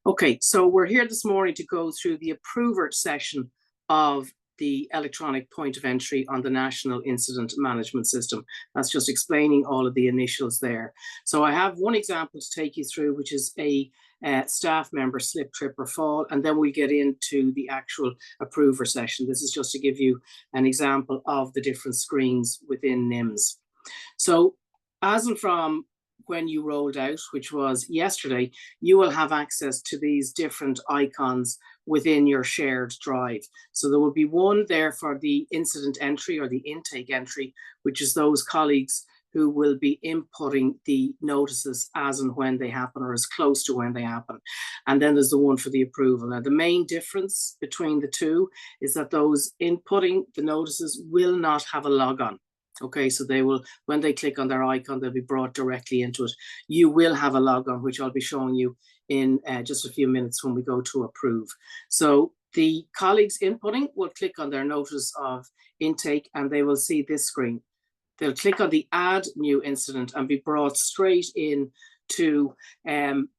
Okay, so we're here this morning to go through the approver session of the electronic point of entry on the National Incident Management System. That's just explaining all of the initials there. So I have one example to take you through, which is a staff member slip, trip or fall, and then we get into the actual approver session. This is just to give you an example of the different screens within NIMS. So as and from when you rolled out, which was yesterday, you will have access to these different icons within your shared drive. So there will be one there for the incident entry or the intake entry, which is those colleagues who will be inputting the notices as and when they happen or as close to when they happen. And then there's the one for the approval. Now, the main difference between the two is that those inputting the notices will not have a logon. Okay, so they will, when they click on their icon, they'll be brought directly into it. You will have a logon, which I'll be showing you in just a few minutes when we go to approve. So the colleagues inputting will click on their notice of intake and they will see this screen. They'll click on the add new incident and be brought straight in to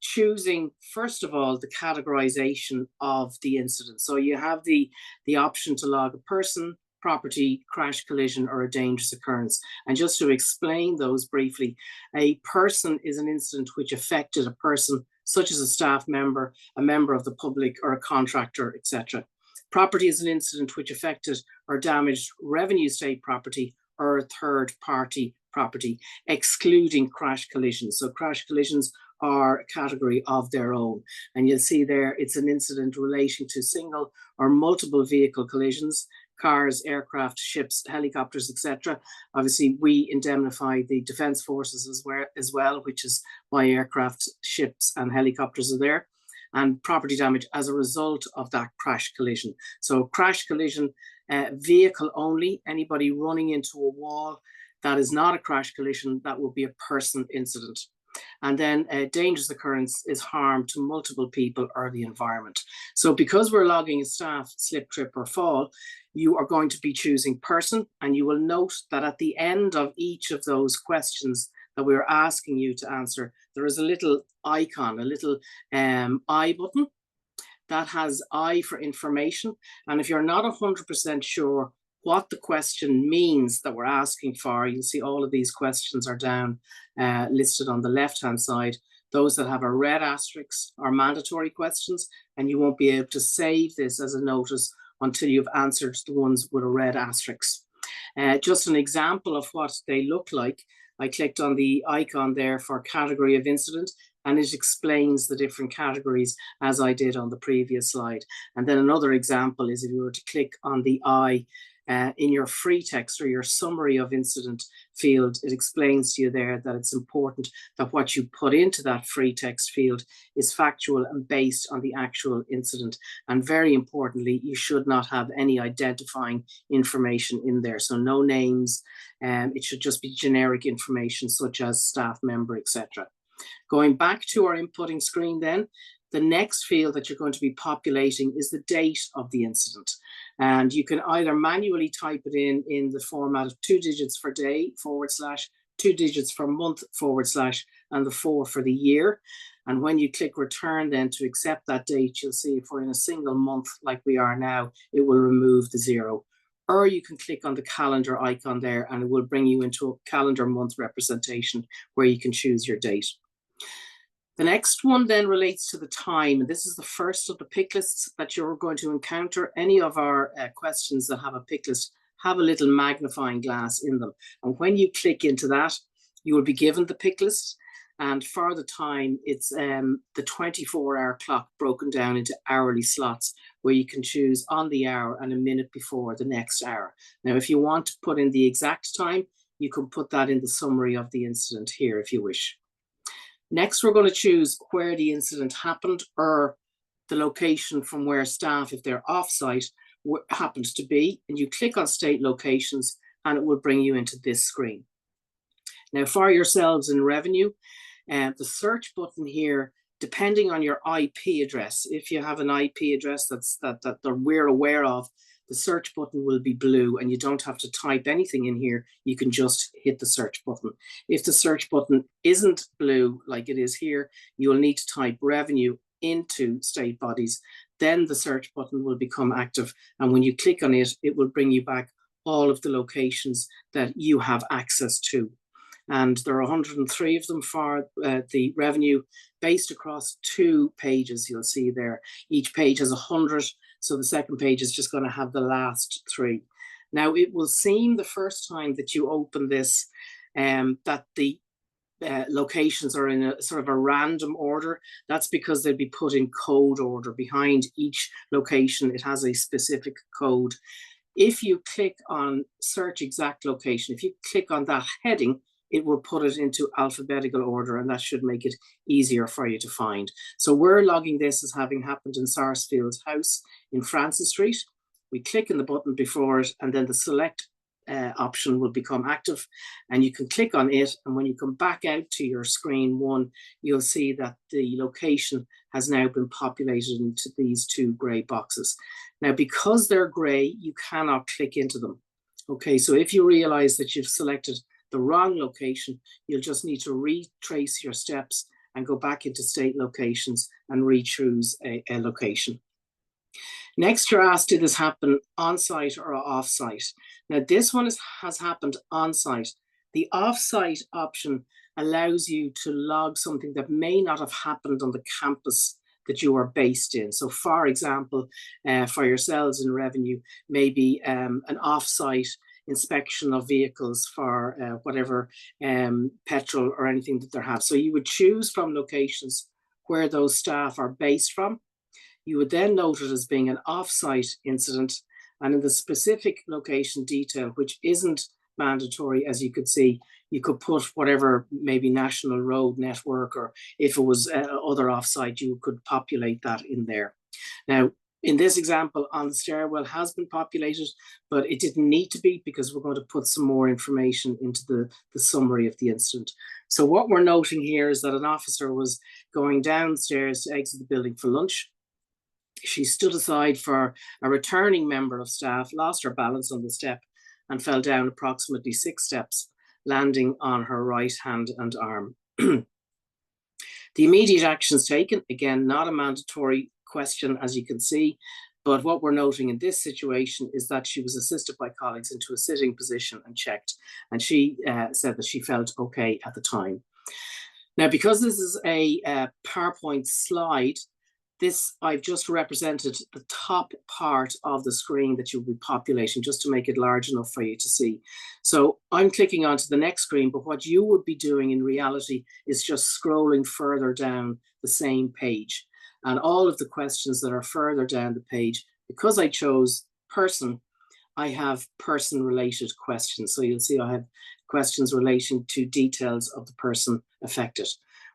choosing, first of all, the categorization of the incident. So you have the option to log a person, property, crash, collision, or a dangerous occurrence. And just to explain those briefly, a person is an incident which affected a person, such as a staff member, a member of the public, or a contractor, etc. Property is an incident which affected or damaged revenue state property or a third party property, excluding crash collisions. So crash collisions are a category of their own. And you'll see there, it's an incident relating to single or multiple vehicle collisions, cars, aircraft, ships, helicopters, etc. Obviously, we indemnify the Defence Forces as well, which is why aircraft, ships and helicopters are there, and property damage as a result of that crash collision. So crash collision, vehicle only, anybody running into a wall, that is not a crash collision, that will be a person incident. And then a dangerous occurrence is harm to multiple people or the environment. So because we're logging a staff slip, trip or fall, you are going to be choosing person, and you will note that at the end of each of those questions that we're asking you to answer, there is a little icon, a little I button that has I for information. And if you're not 100% sure what the question means that we're asking for, you'll see all of these questions are down listed on the left-hand side. Those that have a red asterisk are mandatory questions, and you won't be able to save this as a notice until you've answered the ones with a red asterisk. Just an example of what they look like, I clicked on the icon there for category of incident, and it explains the different categories as I did on the previous slide. And then another example is if you were to click on the I in your free text or your summary of incident field, it explains to you there that it's important that what you put into that free text field is factual and based on the actual incident. And very importantly, you should not have any identifying information in there. So no names, it should just be generic information such as staff member, etc. Going back to our inputting screen then, the next field that you're going to be populating is the date of the incident. And you can either manually type it in the format of 2 digits for day, / 2 digits for month, / and the 4 for the year. And when you click return then to accept that date, you'll see if we're in a single month like we are now, it will remove the 0. Or you can click on the calendar icon there and it will bring you into a calendar month representation where you can choose your date. The next one then relates to the time, and this is the first of the pick lists that you're going to encounter. Any of our questions that have a pick list have a little magnifying glass in them. And when you click into that, you will be given the pick list. And for the time, it's the 24-hour clock broken down into hourly slots where you can choose on the hour and a minute before the next hour. Now, if you want to put in the exact time, you can put that in the summary of the incident here if you wish. Next, we're going to choose where the incident happened or the location from where staff, if they're off-site, happens to be. And you click on state locations and it will bring you into this screen. Now, for yourselves in revenue, the search button here, depending on your IP address, if you have an IP address that we're aware of, the search button will be blue and you don't have to type anything in here. You can just hit the search button. If the search button isn't blue like it is here, you will need to type revenue into state bodies, then the search button will become active. And when you click on it, it will bring you back all of the locations that you have access to. And there are 103 of them for the revenue based across 2 pages. You'll see there, each page has 100. So the second page is just going to have the last 3. Now, it will seem the first time that you open this that the locations are in a sort of a random order. That's because they'll be put in code order. Behind each location, it has a specific code. If you click on search exact location, if you click on that heading, it will put it into alphabetical order, and that should make it easier for you to find. So we're logging this as having happened in Sarsfield's house in Francis Street. We click on the button before it, and then the select option will become active, and you can click on it. And when you come back out to your screen 1, you'll see that the location has now been populated into these 2 gray boxes. Now, because they're gray, you cannot click into them. Okay, so if you realize that you've selected the wrong location, you'll just need to retrace your steps and go back into state locations and re-choose a location. Next, you're asked, did this happen on-site or off-site? Now, this one has happened on-site. The off-site option allows you to log something that may not have happened on the campus that you are based in. So, for example, for yourselves in revenue, maybe an off-site inspection of vehicles for whatever petrol or anything that they have. So you would choose from locations where those staff are based from. You would then note it as being an off-site incident, and in the specific location detail, which isn't mandatory, as you could see, you could put whatever, maybe national road network, or if it was other off-site, you could populate that in there. Now, in this example, on the stairwell has been populated, but it didn't need to be, because we're going to put some more information into the summary of the incident. So what we're noting here is that an officer was going downstairs to exit the building for lunch. She stood aside for a returning member of staff, lost her balance on the step, and fell down approximately 6 steps, landing on her right hand and arm. The immediate actions taken, again, not a mandatory question, as you can see, but what we're noting in this situation is that she was assisted by colleagues into a sitting position and checked, and she said that she felt okay at the time. Now, because this is a PowerPoint slide, I've just represented the top part of the screen that you'll be populating, just to make it large enough for you to see. So I'm clicking onto the next screen, but what you would be doing in reality is just scrolling further down the same page. And all of the questions that are further down the page, because I chose person, I have person-related questions. So you'll see I have questions relating to details of the person affected.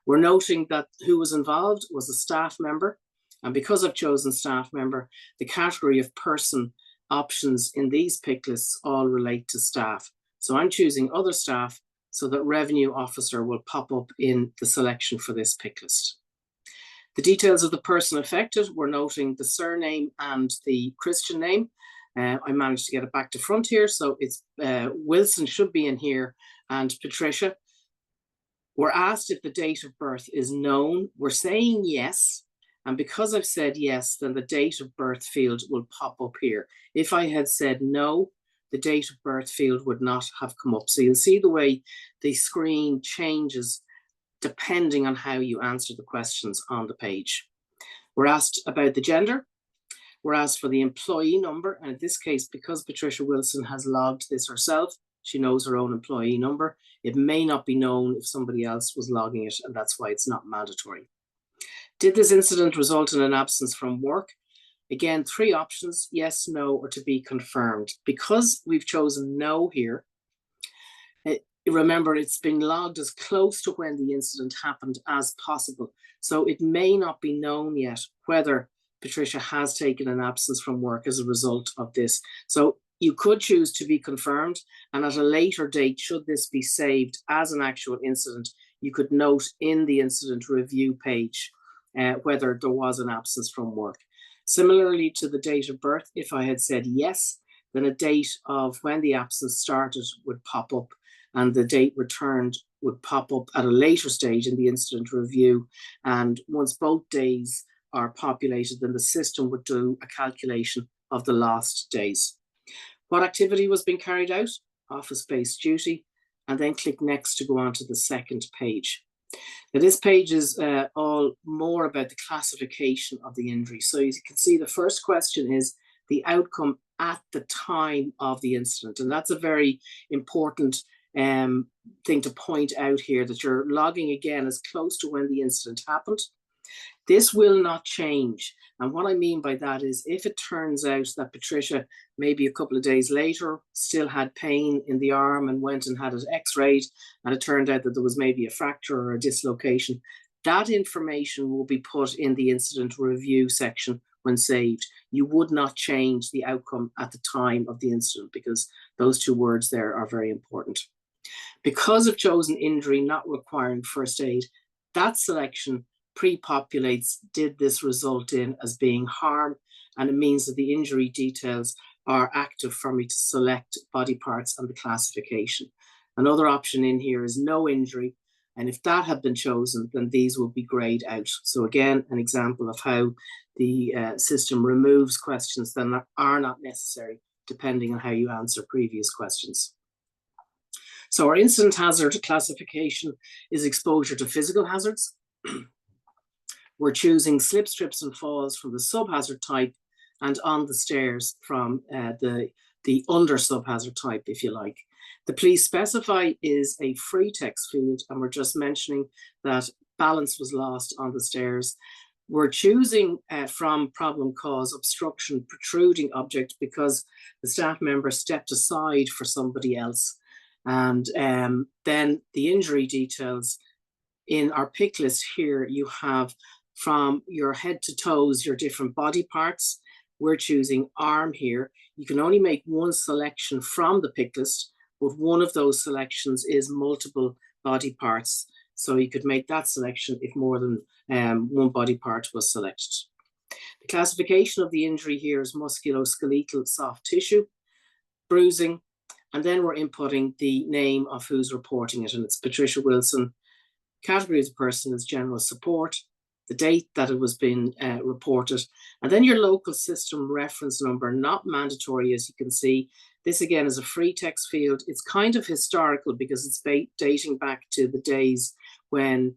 We're noting that who was involved was a staff member. And because I've chosen staff member, the category of person options in these pick lists all relate to staff. So I'm choosing other staff, so that revenue officer will pop up in the selection for this pick list. The details of the person affected, we're noting the surname and the Christian name. I managed to get it back to front here. So it's Wilson should be in here, and Patricia. We're asked if the date of birth is known. We're saying yes. And because I've said yes, then the date of birth field will pop up here. If I had said no, the date of birth field would not have come up. So you'll see the way the screen changes depending on how you answer the questions on the page. We're asked about the gender. We're asked for the employee number. And in this case, because Patricia Wilson has logged this herself, she knows her own employee number. It may not be known if somebody else was logging it, and that's why it's not mandatory. Did this incident result in an absence from work? Again, 3 options, yes, no, or to be confirmed. Because we've chosen no here, remember, it's been logged as close to when the incident happened as possible. So it may not be known yet whether Patricia has taken an absence from work as a result of this. So you could choose to be confirmed, and at a later date, should this be saved as an actual incident, you could note in the incident review page whether there was an absence from work. Similarly to the date of birth, if I had said yes, then a date of when the absence started would pop up, and the date returned would pop up at a later stage in the incident review. And once both days are populated, then the system would do a calculation of the lost days. What activity was being carried out? Office-based duty, and then click next to go on to the second page. Now this page is all more about the classification of the injury. So as you can see, the first question is the outcome at the time of the incident. And that's a very important thing to point out here, that you're logging again as close to when the incident happened. This will not change. And what I mean by that is, if it turns out that Patricia, maybe a couple of days later, still had pain in the arm and went and had it x-rayed, and it turned out that there was maybe a fracture or a dislocation, that information will be put in the incident review section when saved. You would not change the outcome at the time of the incident, because those two words there are very important. Because of chosen injury not requiring first aid, that selection pre-populates did this result in as being harm, and it means that the injury details are active for me to select body parts and the classification. Another option in here is no injury, and if that had been chosen, then these will be grayed out. So again, an example of how the system removes questions that are not necessary, depending on how you answer previous questions. So our incident hazard classification is exposure to physical hazards. We're choosing slip, trips and falls from the sub-hazard type, and on the stairs from the under sub-hazard type, if you like. The please specify is a free text field, and we're just mentioning that balance was lost on the stairs. We're choosing from problem cause obstruction protruding object because the staff member stepped aside for somebody else. And then the injury details in our pick list here, you have from your head to toes, your different body parts. We're choosing arm here. You can only make one selection from the pick list, but one of those selections is multiple body parts. So you could make that selection if more than one body part was selected. The classification of the injury here is musculoskeletal soft tissue, bruising, and then we're inputting the name of who's reporting it, and it's Patricia Wilson. Category of the person is general support, the date that it was being reported, and then your local system reference number, not mandatory, as you can see. This again is a free text field. It's kind of historical because it's dating back to the days when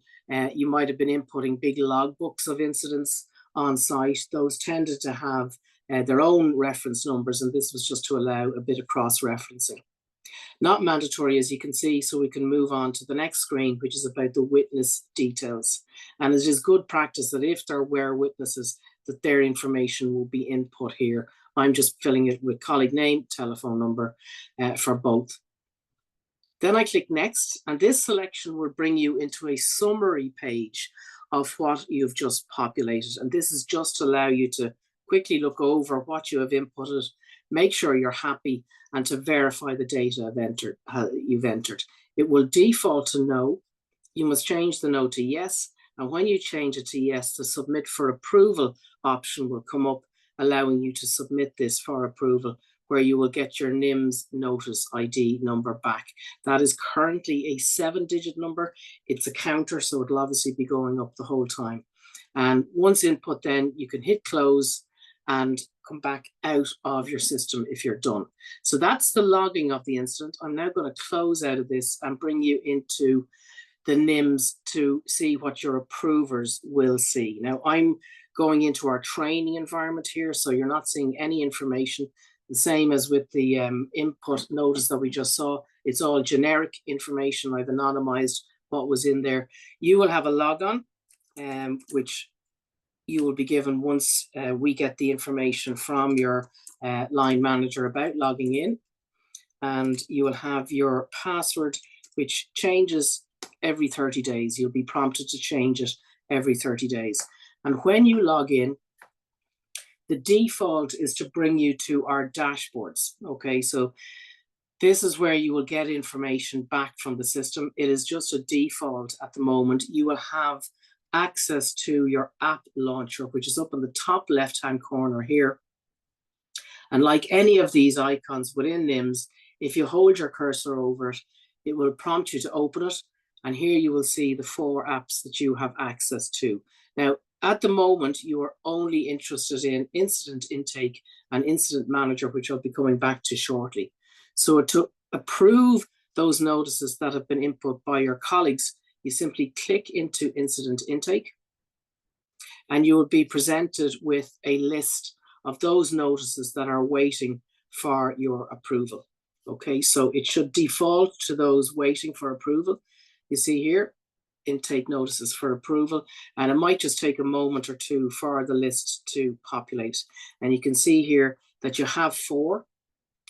you might have been inputting big logbooks of incidents on site. Those tended to have their own reference numbers, and this was just to allow a bit of cross-referencing. Not mandatory, as you can see, so we can move on to the next screen, which is about the witness details. And it is good practice that if there were witnesses, that their information will be input here. I'm just filling it with colleague name, telephone number for both. Then I click next, and this selection will bring you into a summary page of what you've just populated. And this is just to allow you to quickly look over what you have inputted, make sure you're happy, and to verify the data you've entered. It will default to no. You must change the no to yes. And when you change it to yes, the submit for approval option will come up, allowing you to submit this for approval, where you will get your NIMS notice ID number back. That is currently a 7-digit number. It's a counter, so it'll obviously be going up the whole time. And once input, then you can hit close and come back out of your system if you're done. So that's the logging of the incident. I'm now going to close out of this and bring you into the NIMS to see what your approvers will see. Now I'm going into our training environment here, so you're not seeing any information. The same as with the input notice that we just saw. It's all generic information. I've anonymized what was in there. You will have a logon, which you will be given once we get the information from your line manager about logging in. And you will have your password, which changes every 30 days. You'll be prompted to change it every 30 days. And when you log in, the default is to bring you to our dashboards. Okay, so this is where you will get information back from the system. It is just a default at the moment. You will have access to your app launcher, which is up in the top left-hand corner here. And like any of these icons within NIMS, if you hold your cursor over it, it will prompt you to open it. And here you will see the 4 apps that you have access to. Now, At the moment, you are only interested in incident intake and incident manager, which I'll be coming back to shortly. So to approve those notices that have been input by your colleagues, you simply click into incident intake, and you will be presented with a list of those notices that are waiting for your approval. Okay, so it should default to those waiting for approval. You see here, intake notices for approval, and it might just take a moment or two for the list to populate. And you can see here that you have 4.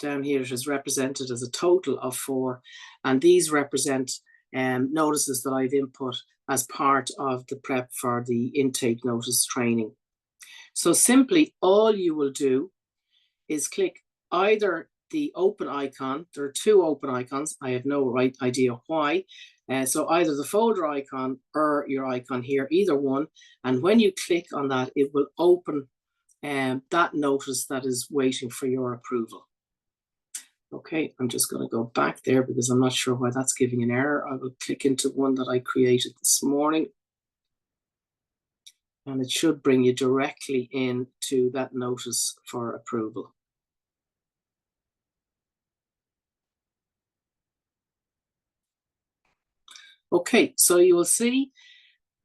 Down here it is represented as a total of 4, and these represent notices that I've input as part of the prep for the intake notice training. So simply all you will do is click either the open icon. There are 2 open icons. I have no idea why. So either the folder icon or your icon here, either one. And when you click on that, it will open that notice that is waiting for your approval. Okay, I'm just going to go back there because I'm not sure why that's giving an error. I will click into one that I created this morning, and it should bring you directly into that notice for approval. Okay, so you will see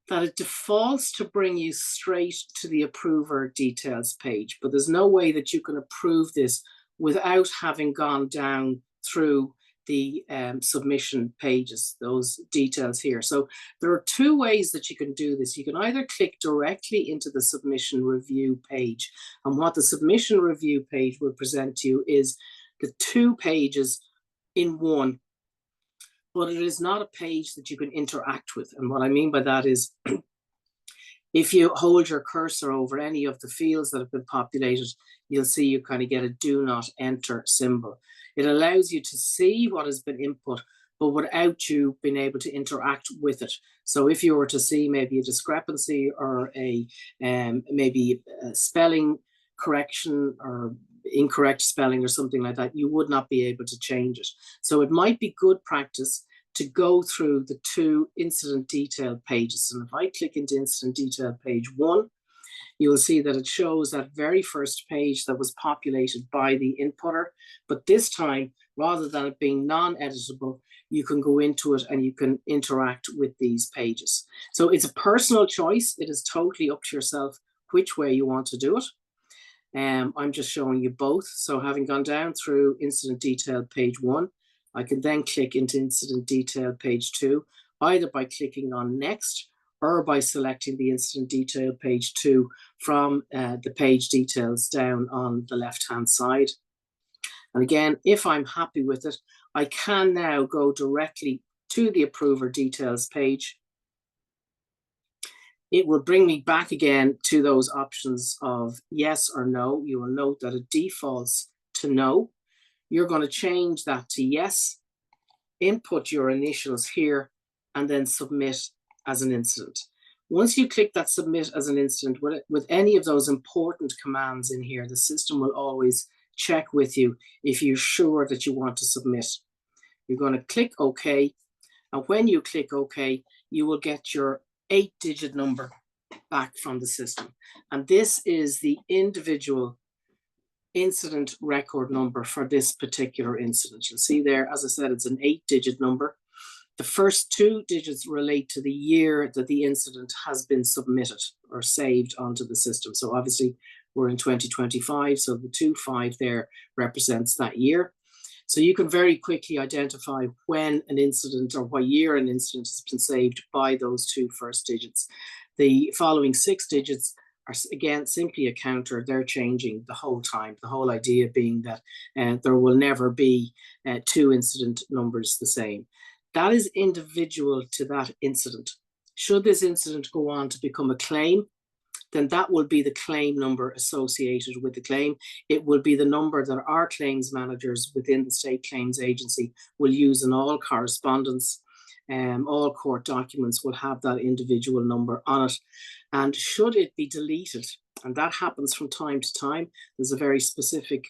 that it defaults to bring you straight to the approver details page, but there's no way that you can approve this without having gone down through the submission pages, those details here. So there are 2 ways that you can do this. You can either click directly into the submission review page, and what the submission review page will present to you is the 2 pages in one, but it is not a page that you can interact with. And what I mean by that is if you hold your cursor over any of the fields that have been populated, you'll see you kind of get a do not enter symbol. It allows you to see what has been input, but without you being able to interact with it. So if you were to see maybe a discrepancy or a maybe a spelling correction or incorrect spelling or something like that, you would not be able to change it. So it might be good practice to go through the 2 incident detail pages. And if I click into incident detail page 1, you will see that it shows that very first page that was populated by the inputter. But this time, rather than it being non-editable, you can go into it and you can interact with these pages. So it's a personal choice. It is totally up to yourself which way you want to do it. I'm just showing you both. So having gone down through incident detail page 1, I can then click into incident detail page 2, either by clicking on next or by selecting the incident detail page 2 from the page details down on the left-hand side. And again, if I'm happy with it, I can now go directly to the approver details page. It will bring me back again to those options of yes or no. You will note that it defaults to no. You're going to change that to yes, input your initials here, and then submit as an incident. Once you click that submit as an incident, with any of those important commands in here, the system will always check with you if you're sure that you want to submit. You're going to click OK, and when you click OK, you will get your 8-digit number back from the system. And this is the individual incident record number for this particular incident. You'll see there, as I said, it's an 8-digit number. The first 2 digits relate to the year that the incident has been submitted or saved onto the system. So obviously we're in 2025, so the 25 there represents that year. So you can very quickly identify when an incident or what year an incident has been saved by those 2 first digits. The following 6 digits are, again, simply a counter. They're changing the whole time. The whole idea being that there will never be 2 incident numbers the same. That is individual to that incident. Should this incident go on to become a claim, then that will be the claim number associated with the claim. It will be the number that our claims managers within the State Claims Agency will use in all correspondence. All court documents will have that individual number on it. And should it be deleted, and that happens from time to time, there's a very specific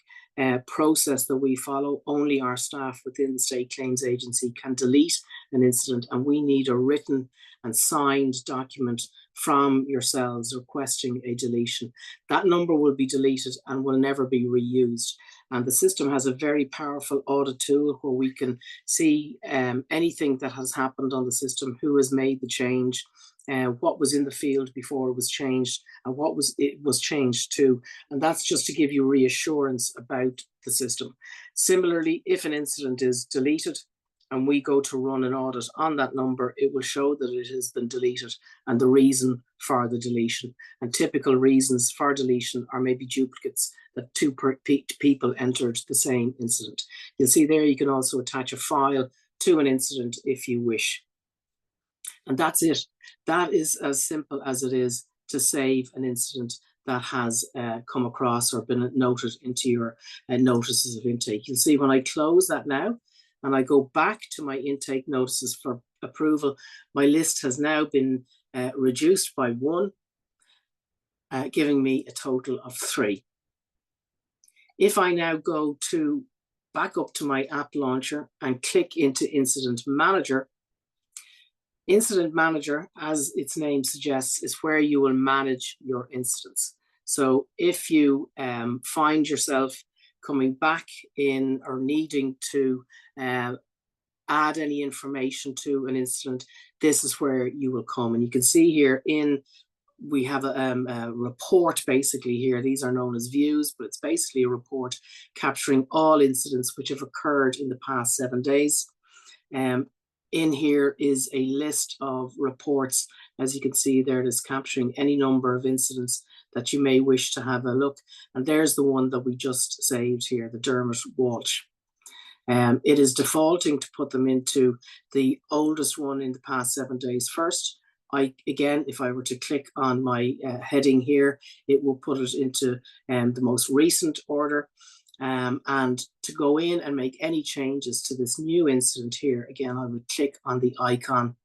process that we follow. Only our staff within the State Claims Agency can delete an incident, and we need a written and signed document from yourselves requesting a deletion, that number will be deleted and will never be reused. And the system has a very powerful audit tool where we can see anything that has happened on the system, who has made the change, what was in the field before it was changed, and what it was changed to. And that's just to give you reassurance about the system. Similarly, if an incident is deleted and we go to run an audit on that number, it will show that it has been deleted and the reason for the deletion. And typical reasons for deletion are maybe duplicates that two people entered the same incident. You'll see there you can also attach a file to an incident if you wish. And that's it. That is as simple as it is to save an incident that has come across or been noted into your notices of intake. You'll see when I close that now and I go back to my intake notices for approval, my list has now been reduced by 1, giving me a total of 3. If I now go back up to my app launcher and click into Incident Manager, Incident Manager, as its name suggests, is where you will manage your incidents. So if you find yourself coming back in or needing to add any information to an incident, this is where you will come. And you can see here we have a report basically here. These are known as views, but it's basically a report capturing all incidents which have occurred in the past 7 days. In here is a list of reports. As you can see there, it is capturing any number of incidents that you may wish to have a look. And there's the one that we just saved here, the Dermot Walsh. It is defaulting to put them into the oldest one in the past 7 days first. Again, if I were to click on my heading here, it will put it into the most recent order. And to go in and make any changes to this new incident here, again, I would click on the icon.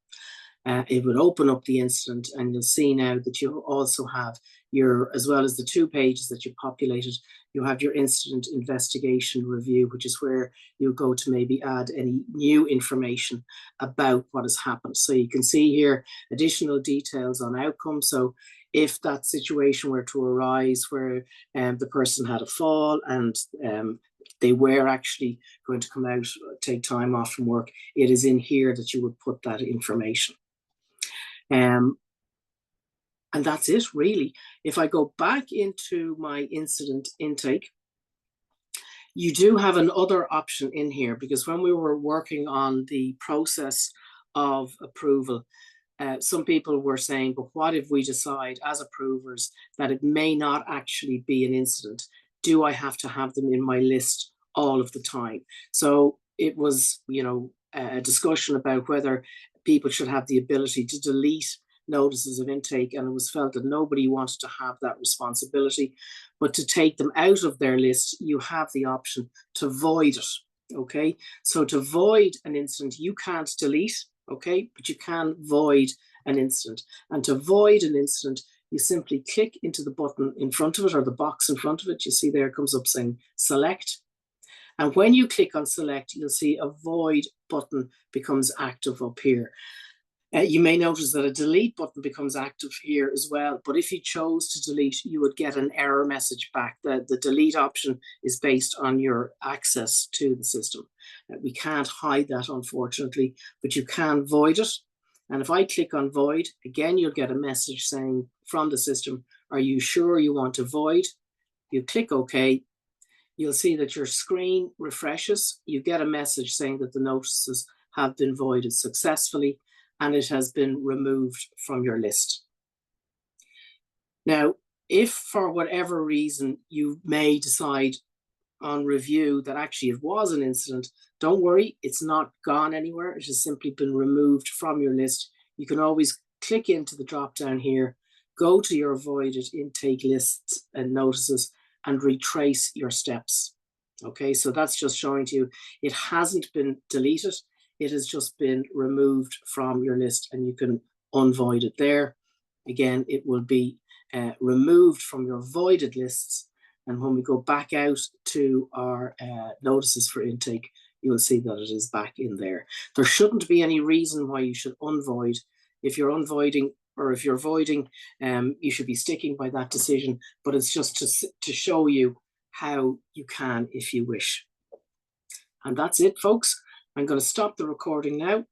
It would open up the incident, and you'll see now that you also have as well as the 2 pages that you populated, you have your incident investigation review, which is where you go to maybe add any new information about what has happened. So you can see here additional details on outcome. So if that situation were to arise where the person had a fall and they were actually going to come out, take time off from work, it is in here that you would put that information. And that's it, really. If I go back into my incident intake, you do have another option in here, because when we were working on the process of approval, some people were saying, but what if we decide as approvers that it may not actually be an incident? Do I have to have them in my list all of the time? So it was, a discussion about whether people should have the ability to delete notices of intake, and it was felt that nobody wanted to have that responsibility. But to take them out of their list, you have the option to void it. Okay, so to void an incident, you can't delete, okay, but you can void an incident. And to void an incident, you simply click into the button in front of it, or the box in front of it. You see there it comes up saying select. And when you click on select, you'll see a void button becomes active up here. You may notice that a delete button becomes active here as well. But if you chose to delete, you would get an error message back. The delete option is based on your access to the system. We can't hide that, unfortunately, but you can void it. And if I click on void, again, you'll get a message saying from the system, are you sure you want to void? You click OK. You'll see that your screen refreshes. You get a message saying that the notices have been voided successfully and it has been removed from your list. Now, if for whatever reason you may decide on review that actually it was an incident, don't worry, it's not gone anywhere. It has simply been removed from your list. You can always click into the drop down here, go to your voided intake lists and notices and retrace your steps. Okay, so that's just showing to you it hasn't been deleted. It has just been removed from your list and you can unvoid it there. Again, it will be removed from your voided lists. And when we go back out to our notices for intake, you will see that it is back in there. There shouldn't be any reason why you should unvoid. If you're unvoiding or if you're voiding, you should be sticking by that decision. But it's just to show you how you can if you wish. And that's it, folks. I'm going to stop the recording now.